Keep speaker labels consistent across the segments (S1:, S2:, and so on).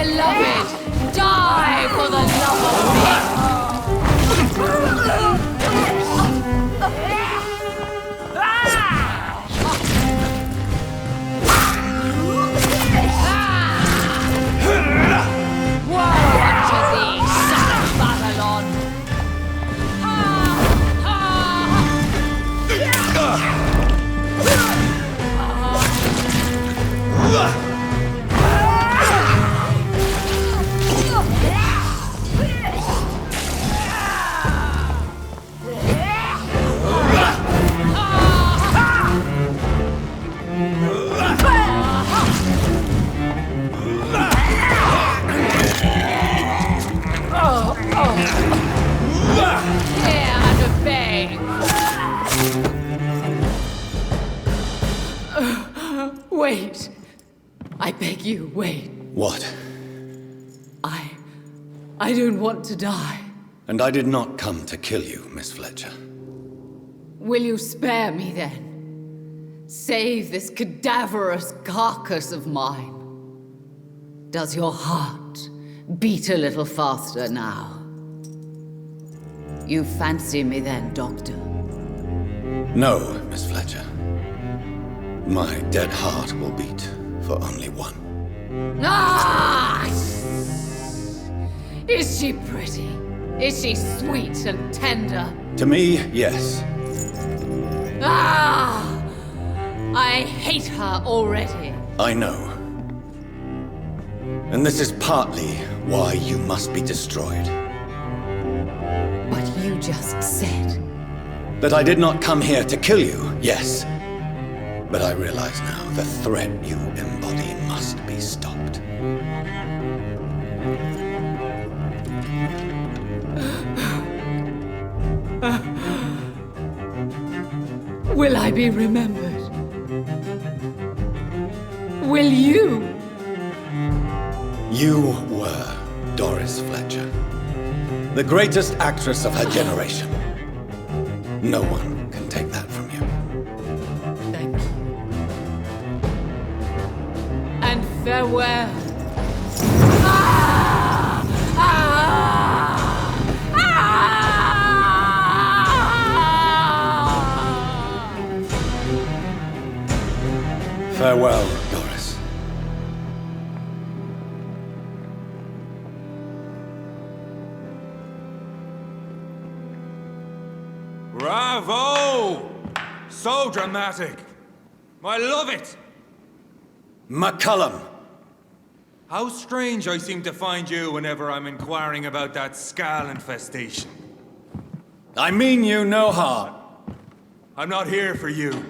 S1: beloved, die for the love of me! Wait. I beg you, wait.
S2: What?
S1: I don't want to die.
S2: And I did not come to kill you, Miss Fletcher.
S1: Will you spare me then? Save this cadaverous carcass of mine. Does your heart beat a little faster now? You fancy me then, Doctor?
S2: No, Miss Fletcher. My dead heart will beat for only one.
S1: Ah! Is she pretty? Is she sweet and tender?
S2: To me, yes.
S1: Ah! I hate her already.
S2: I know. And this is partly why you must be destroyed.
S1: But you just said...
S2: That I did not come here to kill you, yes. But I realize now the threat you embody must be stopped.
S1: Will I be remembered? Will you?
S2: You were Doris Fletcher, the greatest actress of her generation. No one can take that from you.
S1: Thank you. And farewell. Ah! Ah! Ah!
S2: Farewell, Doris.
S3: Bravo! So dramatic. I love it.
S2: McCullum!
S3: How strange I seem to find you whenever I'm inquiring about that Skal infestation.
S2: I mean you no harm.
S3: I'm not here for you.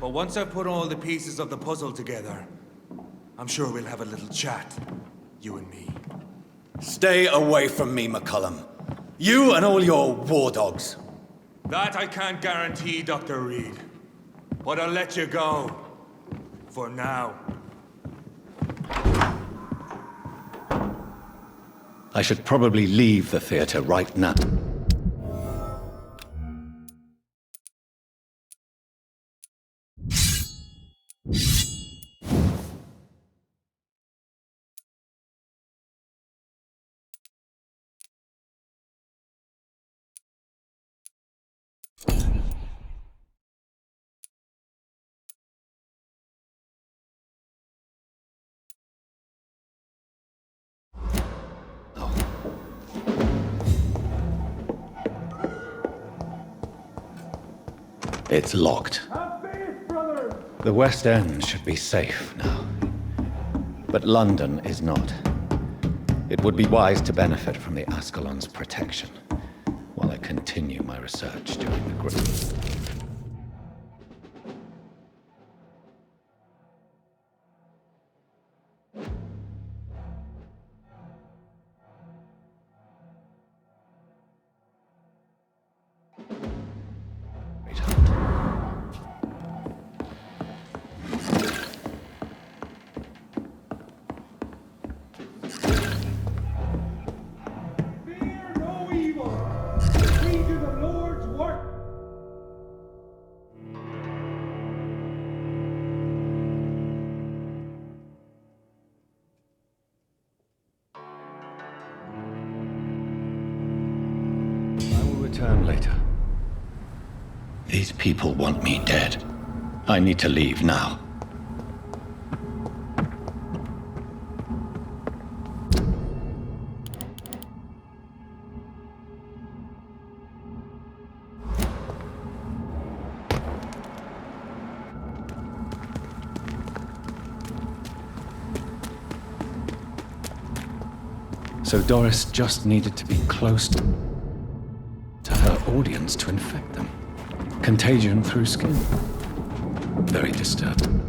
S3: But once I've put all the pieces of the puzzle together, I'm sure we'll have a little chat, you and me.
S2: Stay away from me, McCullum. You and all your war dogs.
S3: That I can't guarantee, Dr. Reed. But I'll let you go. For now.
S2: I should probably leave the theater right now. It's locked. The West End should be safe now. But London is not. It would be wise to benefit from the Ascalon's protection while I continue my research during the group. I will return later. These people want me dead. I need to leave now. So Doris just needed to be close to her audience to infect them. Contagion through skin. Very disturbing.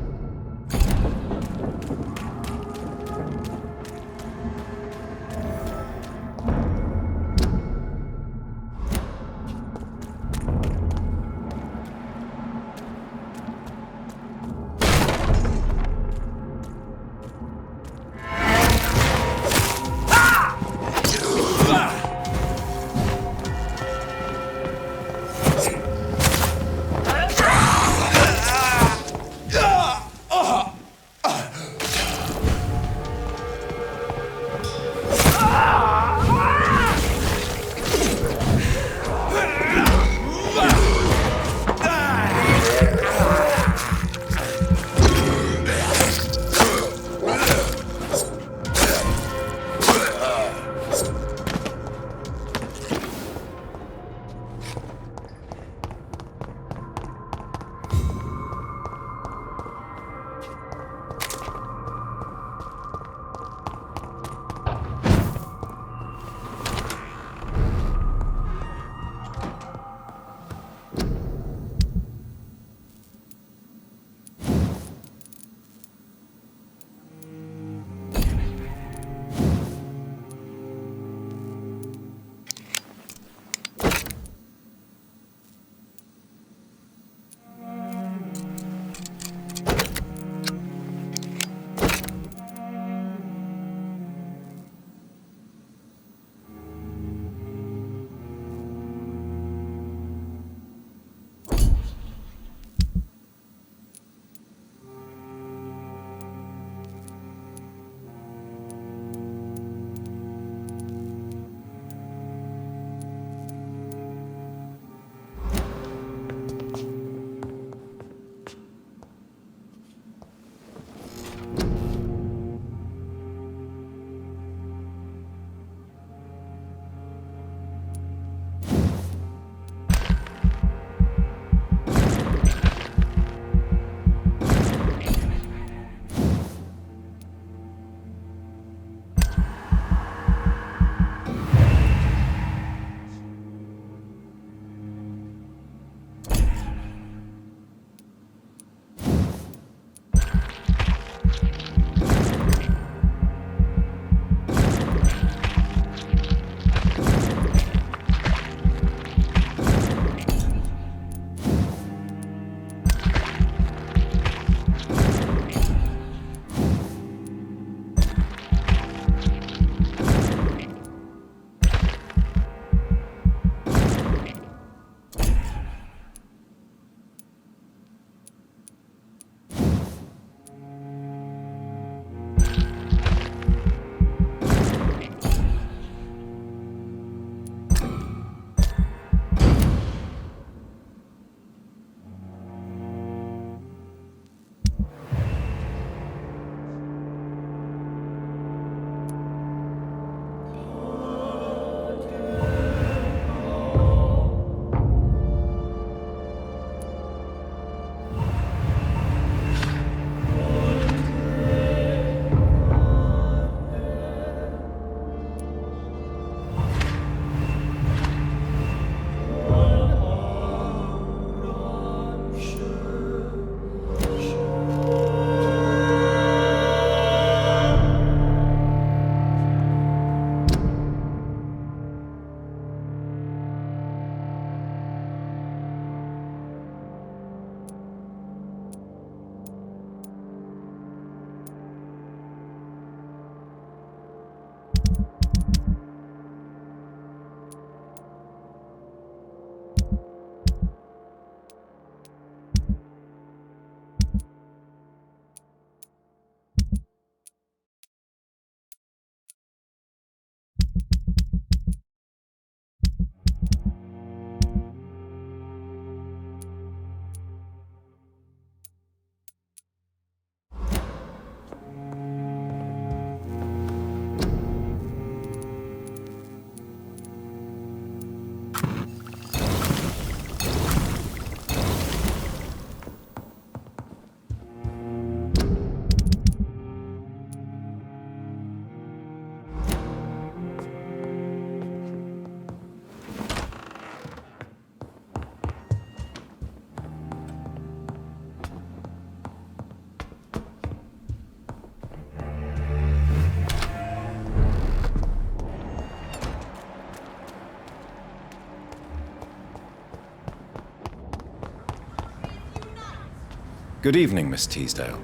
S2: Good evening, Miss Teasdale.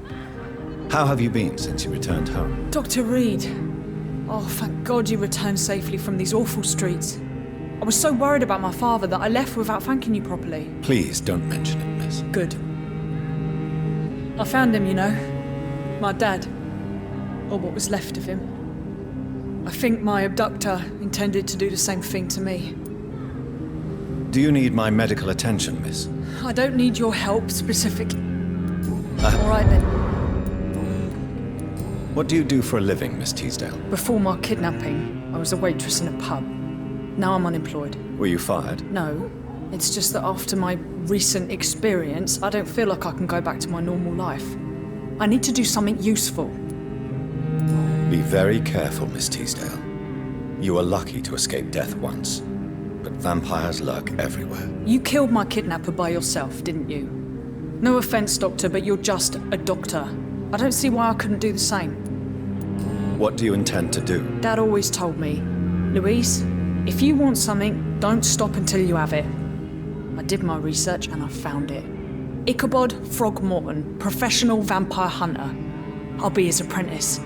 S2: How have you been since you returned home?
S4: Dr. Reed. Oh, thank God you returned safely from these awful streets. I was so worried about my father that I left without thanking you properly.
S2: Please don't mention it, miss.
S4: Good. I found him, you know. My dad. Or what was left of him. I think my abductor intended to do the same thing to me.
S2: Do you need my medical attention, miss?
S4: I don't need your help, specific. All right then.
S2: What do you do for a living, Miss Teasdale?
S4: Before my kidnapping, I was a waitress in a pub. Now I'm unemployed.
S2: Were you fired?
S4: No. It's just that after my recent experience, I don't feel like I can go back to my normal life. I need to do something useful.
S2: Be very careful, Miss Teasdale. You were lucky to escape death once, but vampires lurk everywhere.
S4: You killed my kidnapper by yourself, didn't you? No offense, Doctor, but you're just a doctor. I don't see why I couldn't do the same.
S2: What do you intend to do?
S4: Dad always told me, Louise, if you want something, don't stop until you have it. I did my research and I found it. Ichabod Throgmorton, professional vampire hunter. I'll be his apprentice.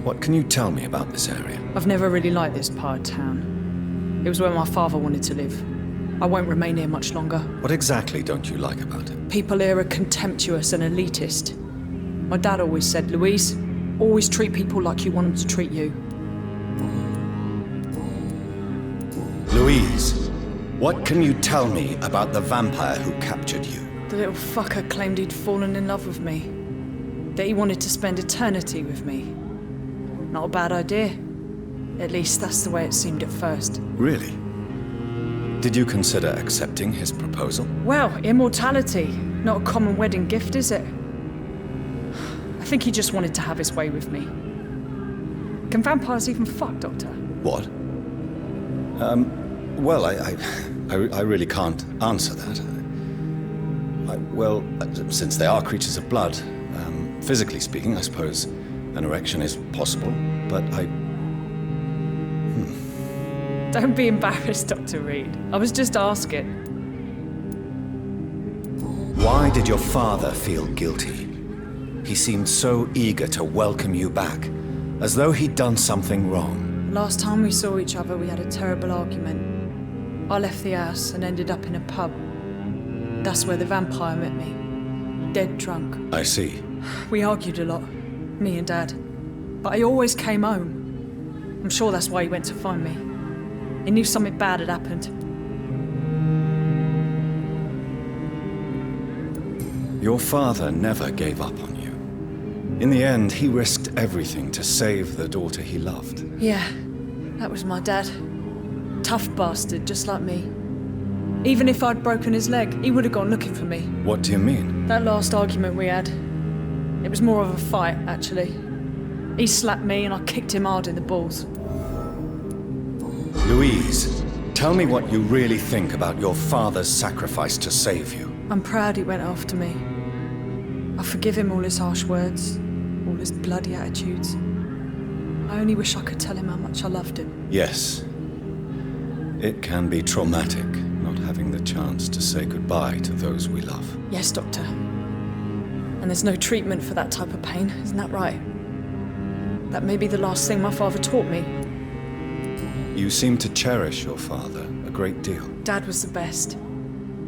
S2: What can you tell me about this area?
S4: I've never really liked this part of town. It was where my father wanted to live. I won't remain here much longer.
S2: What exactly don't you like about it?
S4: People here are contemptuous and elitist. My dad always said, Louise, always treat people like you want them to treat you.
S2: Louise, what can you tell me about the vampire who captured you?
S4: The little fucker claimed he'd fallen in love with me. That he wanted to spend eternity with me. Not a bad idea. At least that's the way it seemed at first.
S2: Really? Did you consider accepting his proposal?
S4: Well, immortality. Not a common wedding gift, is it? I think he just wanted to have his way with me. Can vampires even fuck, Doctor?
S2: What? Well, I really can't answer that. Since they are creatures of blood, physically speaking, I suppose an erection is possible, but
S4: Don't be embarrassed, Dr. Reed. I was just asking.
S2: Why did your father feel guilty? He seemed so eager to welcome you back, as though he'd done something wrong.
S4: Last time we saw each other, we had a terrible argument. I left the house and ended up in a pub. That's where the vampire met me. Dead drunk.
S2: I see.
S4: We argued a lot, me and Dad. But I always came home. I'm sure that's why he went to find me. He knew something bad had happened.
S2: Your father never gave up on you. In the end, he risked everything to save the daughter he loved.
S4: Yeah, that was my dad. Tough bastard, just like me. Even if I'd broken his leg, he would have gone looking for me.
S2: What do you mean?
S4: That last argument we had, it was more of a fight, actually. He slapped me and I kicked him hard in the balls.
S2: Louise, tell me what you really think about your father's sacrifice to save you.
S4: I'm proud he went after me. I forgive him all his harsh words, all his bloody attitudes. I only wish I could tell him how much I loved him.
S2: Yes. It can be traumatic, not having the chance to say goodbye to those we love.
S4: Yes, Doctor. And there's no treatment for that type of pain, isn't that right? That may be the last thing my father taught me.
S2: You seem to cherish your father a great deal.
S4: Dad was the best.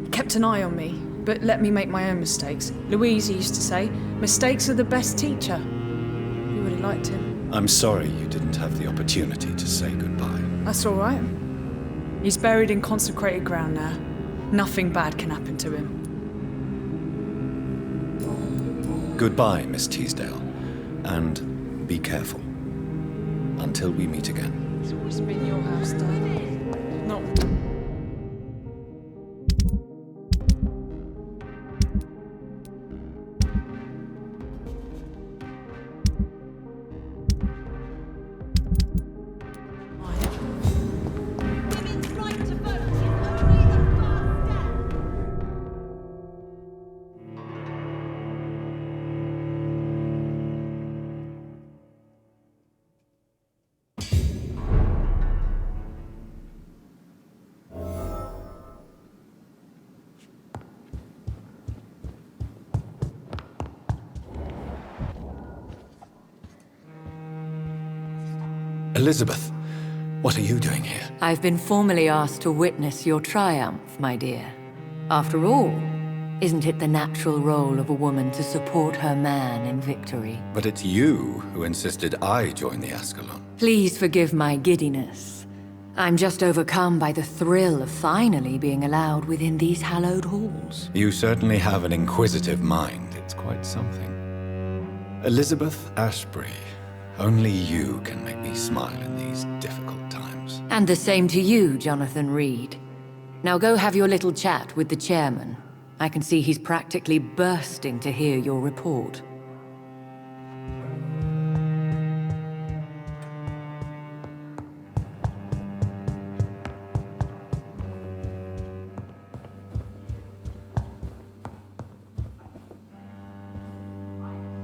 S4: He kept an eye on me, but let me make my own mistakes. Louise used to say, mistakes are the best teacher. You would have liked him.
S2: I'm sorry you didn't have the opportunity to say goodbye.
S4: That's all right. He's buried in consecrated ground now. Nothing bad can happen to him.
S2: Goodbye, Miss Teasdale. And be careful. Until we meet again.
S4: It's always been your house, Dad. Not...
S5: Women's right to vote is only the first step.
S2: Elizabeth, what are you doing here?
S6: I've been formally asked to witness your triumph, my dear. After all, isn't it the natural role of a woman to support her man in victory?
S2: But it's you who insisted I join the Ascalon.
S6: Please forgive my giddiness. I'm just overcome by the thrill of finally being allowed within these hallowed halls.
S2: You certainly have an inquisitive mind. It's quite something. Elizabeth Ashbury, only you can make me smile in these difficult times.
S6: And the same to you, Jonathan Reed. Now go have your little chat with the chairman. I can see he's practically bursting to hear your report.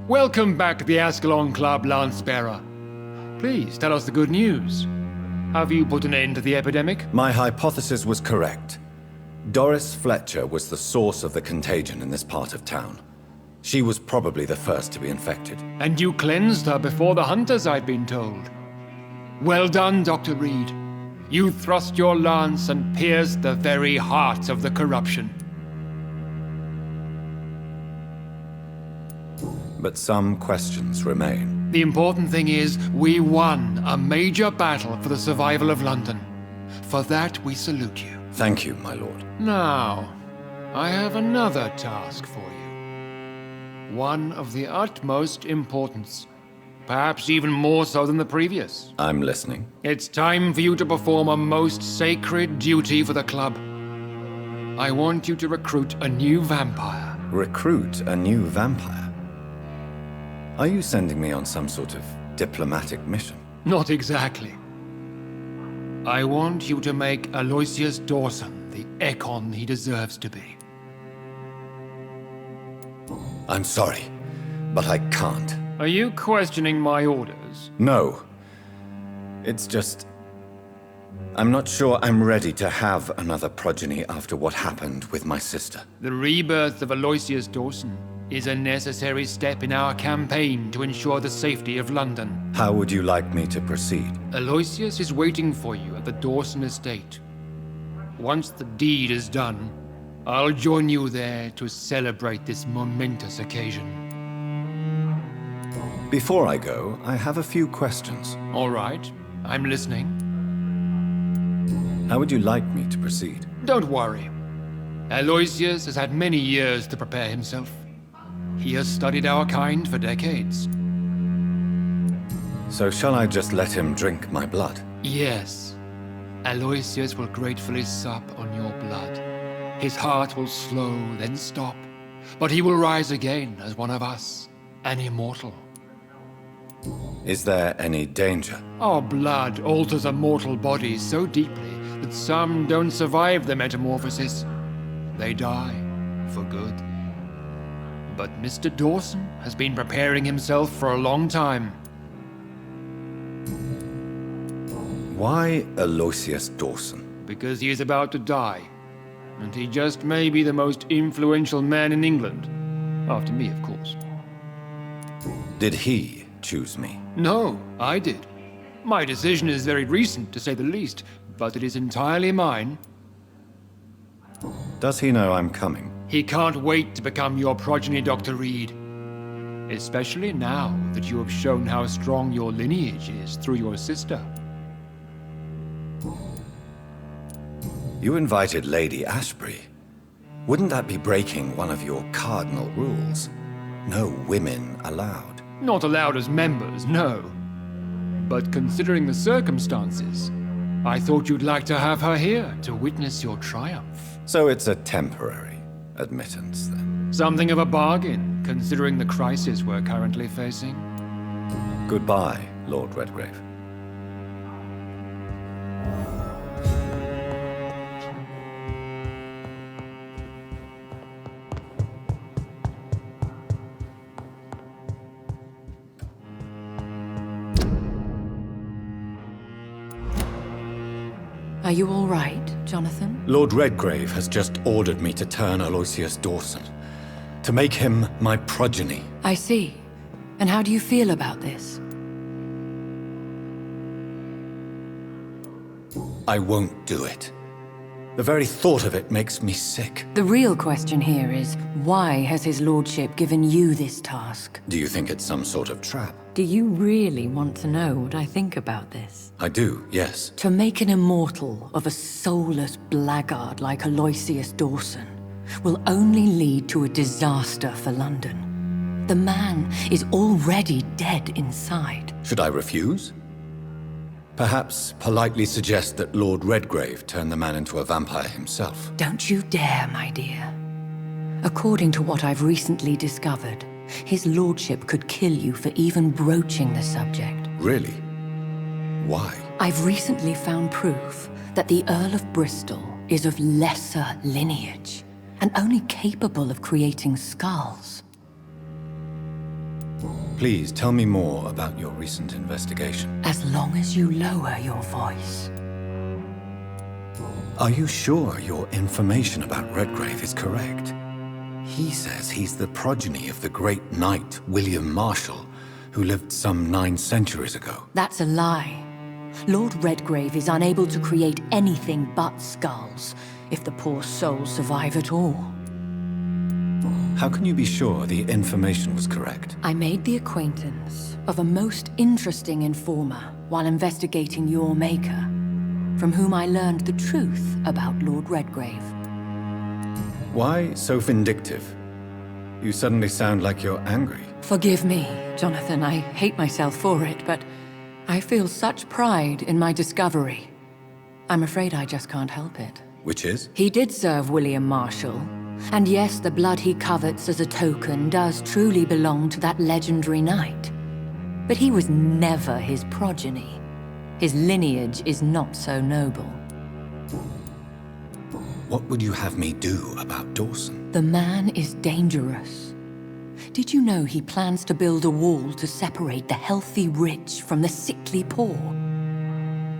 S7: Welcome back to the Ascalon Club, Lance-Bearer. Please, tell us the good news. Have you put an end to the epidemic?
S2: My hypothesis was correct. Doris Fletcher was the source of the contagion in this part of town. She was probably the first to be infected.
S7: And you cleansed her before the hunters, I've been told. Well done, Dr. Reed. You thrust your lance and pierced the very heart of the corruption.
S2: But some questions remain.
S7: The important thing is, we won a major battle for the survival of London. For that, we salute you.
S2: Thank you, my lord.
S7: Now, I have another task for you. One of the utmost importance. Perhaps even more so than the previous.
S2: I'm listening.
S7: It's time for you to perform a most sacred duty for the club. I want you to recruit a new vampire.
S2: Recruit a new vampire? Are you sending me on some sort of diplomatic mission?
S7: Not exactly. I want you to make Aloysius Dawson the Ekon he deserves to be.
S2: I'm sorry, but I can't.
S7: Are you questioning my orders?
S2: No. It's just... I'm not sure I'm ready to have another progeny after what happened with my sister.
S7: The rebirth of Aloysius Dawson is a necessary step in our campaign to ensure the safety of London.
S2: How would you like me to proceed?
S7: Aloysius is waiting for you at the Dawson estate. Once the deed is done, I'll join you there to celebrate this momentous occasion.
S2: Before I go, I have a few questions.
S7: All right, I'm listening.
S2: How would you like me to proceed?
S7: Don't worry. Aloysius has had many years to prepare himself. He has studied our kind for decades.
S2: So shall I just let him drink my blood?
S7: Yes. Aloysius will gratefully sup on your blood. His heart will slow, then stop. But he will rise again as one of us, an immortal.
S2: Is there any danger?
S7: Our blood alters a mortal body so deeply that some don't survive the metamorphosis. They die for good. But Mr. Dawson has been preparing himself for a long time.
S2: Why Aloysius Dawson?
S7: Because he is about to die. And he just may be the most influential man in England. After me, of course.
S2: Did he choose me?
S7: No, I did. My decision is very recent, to say the least, but it is entirely mine.
S2: Does he know I'm coming?
S7: He can't wait to become your progeny, Dr. Reed. Especially now that you have shown how strong your lineage is through your sister.
S2: You invited Lady Ashbury. Wouldn't that be breaking one of your cardinal rules? No women allowed.
S7: Not allowed as members, no. But considering the circumstances, I thought you'd like to have her here to witness your triumph.
S2: So it's a temporary admittance, then?
S7: Something of a bargain, considering the crisis we're currently facing.
S2: Goodbye, Lord Redgrave.
S6: Are you all right, Jonathan?
S2: Lord Redgrave has just ordered me to turn Aloysius Dawson, to make him my progeny.
S6: I see. And how do you feel about this?
S2: I won't do it. The very thought of it makes me sick.
S6: The real question here is, why has his lordship given you this task?
S2: Do you think it's some sort of trap?
S6: Do you really want to know what I think about this?
S2: I do, yes.
S6: To make an immortal of a soulless blackguard like Aloysius Dawson will only lead to a disaster for London. The man is already dead inside.
S2: Should I refuse? Perhaps politely suggest that Lord Redgrave turn the man into a vampire himself.
S6: Don't you dare, my dear. According to what I've recently discovered, his lordship could kill you for even broaching the subject.
S2: Really? Why?
S6: I've recently found proof that the Earl of Bristol is of lesser lineage and only capable of creating skulls.
S2: Please tell me more about your recent investigation.
S6: As long as you lower your voice.
S2: Are you sure your information about Redgrave is correct? He says he's the progeny of the great knight William Marshall, who lived some 9 centuries ago.
S6: That's a lie. Lord Redgrave is unable to create anything but skulls, if the poor souls survive at all.
S2: How can you be sure the information was correct?
S6: I made the acquaintance of a most interesting informer while investigating your maker, from whom I learned the truth about Lord Redgrave.
S2: Why so vindictive? You suddenly sound like you're angry.
S6: Forgive me, Jonathan. I hate myself for it, but I feel such pride in my discovery. I'm afraid I just can't help it.
S2: Which is?
S6: He did serve William Marshall. And yes, the blood he covets as a token does truly belong to that legendary knight. But he was never his progeny. His lineage is not so noble.
S2: What would you have me do about Dawson?
S6: The man is dangerous. Did you know he plans to build a wall to separate the healthy rich from the sickly poor?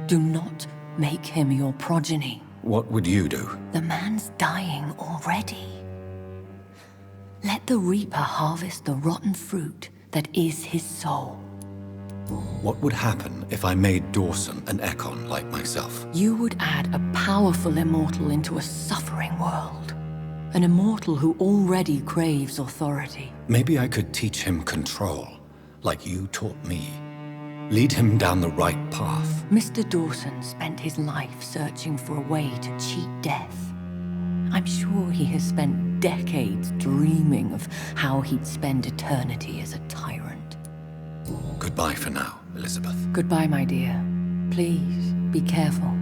S6: Do not make him your progeny.
S2: What would you do?
S6: The man's dying already. Let the reaper harvest the rotten fruit that is his soul.
S2: What would happen if I made Dawson an Ekon like myself?
S6: You would add a powerful immortal into a suffering world. An immortal who already craves authority.
S2: Maybe I could teach him control, like you taught me. Lead him down the right path.
S6: Mr. Dawson spent his life searching for a way to cheat death. I'm sure he has spent decades dreaming of how he'd spend eternity as a tyrant.
S2: Goodbye for now, Elizabeth.
S6: Goodbye, my dear. Please, be careful.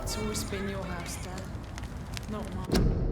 S4: It's always been your house, Dad. Not mine.